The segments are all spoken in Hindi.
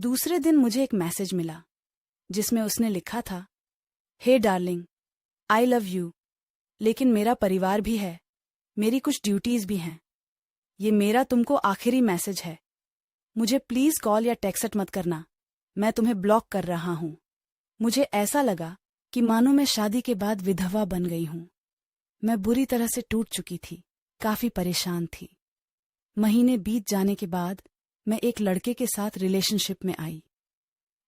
दूसरे दिन मुझे एक मैसेज मिला जिसमें उसने लिखा था, हे डार्लिंग, आई लव यू, लेकिन मेरा परिवार भी है, मेरी कुछ ड्यूटीज भी हैं। ये मेरा तुमको आखिरी मैसेज है। मुझे प्लीज कॉल या टेक्स्ट मत करना, मैं तुम्हें ब्लॉक कर रहा हूं। मुझे ऐसा लगा कि मानो मैं शादी के बाद विधवा बन गई हूं। मैं बुरी तरह से टूट चुकी थी, काफी परेशान थी। महीने बीत जाने के बाद मैं एक लड़के के साथ रिलेशनशिप में आई।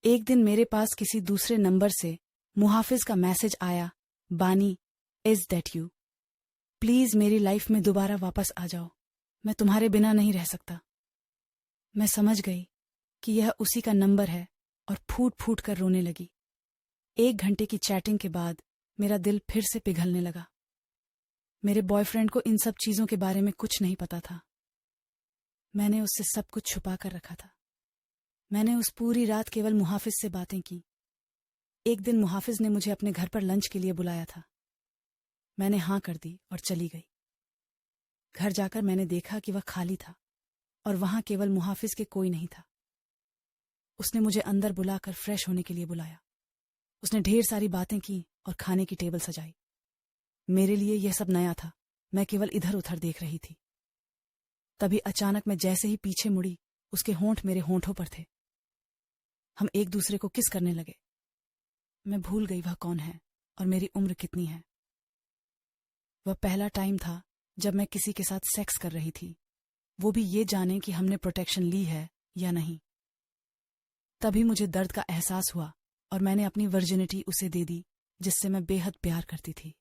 एक दिन मेरे पास किसी दूसरे नंबर से मुहाफिज का मैसेज आया, बानी, इज दैट यू? प्लीज मेरी लाइफ में दोबारा वापस आ जाओ, मैं तुम्हारे बिना नहीं रह सकता। मैं समझ गई कि यह उसी का नंबर है और फूट फूट कर रोने लगी। 1 घंटे की चैटिंग के बाद मेरा दिल फिर से पिघलने लगा। मेरे बॉयफ्रेंड को इन सब चीजों के बारे में कुछ नहीं पता था। मैंने उससे सब कुछ छुपा कर रखा था। मैंने उस पूरी रात केवल मुहाफिज से बातें की। एक दिन मुहाफिज ने मुझे अपने घर पर लंच के लिए बुलाया था। मैंने हाँ कर दी और चली गई। घर जाकर मैंने देखा कि वह खाली था और वहां केवल मुहाफिज के कोई नहीं था। उसने मुझे अंदर बुलाकर फ्रेश होने के लिए बुलाया। उसने ढेर सारी बातें की और खाने की टेबल सजाई। मेरे लिए यह सब नया था, मैं केवल इधर उधर देख रही थी। तभी अचानक मैं जैसे ही पीछे मुड़ी, उसके होंठ मेरे होंठों पर थे। हम एक दूसरे को किस करने लगे। मैं भूल गई वह कौन है और मेरी उम्र कितनी है। वह पहला टाइम था जब मैं किसी के साथ सेक्स कर रही थी, वो भी ये जाने कि हमने प्रोटेक्शन ली है या नहीं। तभी मुझे दर्द का एहसास हुआ और मैंने अपनी वर्जिनिटी उसे दे दी जिससे मैं बेहद प्यार करती थी।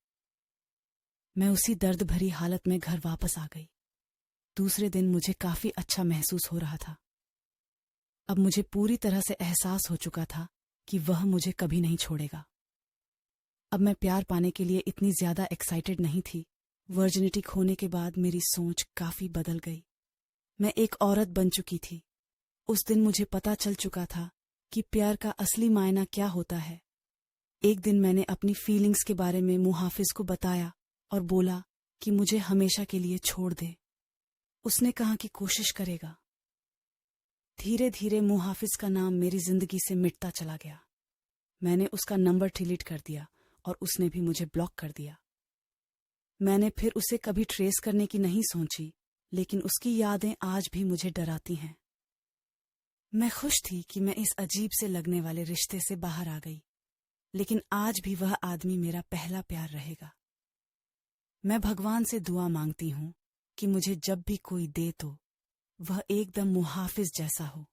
मैं उसी दर्द भरी हालत में घर वापस आ गई। दूसरे दिन मुझे काफी अच्छा महसूस हो रहा था। अब मुझे पूरी तरह से एहसास हो चुका था कि वह मुझे कभी नहीं छोड़ेगा। अब मैं प्यार पाने के लिए इतनी ज्यादा एक्साइटेड नहीं थी। वर्जिनिटी खोने के बाद मेरी सोच काफी बदल गई। मैं एक औरत बन चुकी थी। उस दिन मुझे पता चल चुका था कि प्यार का असली मायना क्या होता है। एक दिन मैंने अपनी फीलिंग्स के बारे में मुहाफिज को बताया और बोला कि मुझे हमेशा के लिए छोड़ दे। उसने कहा कि कोशिश करेगा। धीरे धीरे मुहाफिज का नाम मेरी जिंदगी से मिटता चला गया। मैंने उसका नंबर डिलीट कर दिया और उसने भी मुझे ब्लॉक कर दिया। मैंने फिर उसे कभी ट्रेस करने की नहीं सोची, लेकिन उसकी यादें आज भी मुझे डराती हैं। मैं खुश थी कि मैं इस अजीब से लगने वाले रिश्ते से बाहर आ गई, लेकिन आज भी वह आदमी मेरा पहला प्यार रहेगा। मैं भगवान से दुआ मांगती हूँ कि मुझे जब भी कोई दे तो वह एकदम मुहाफिज जैसा हो।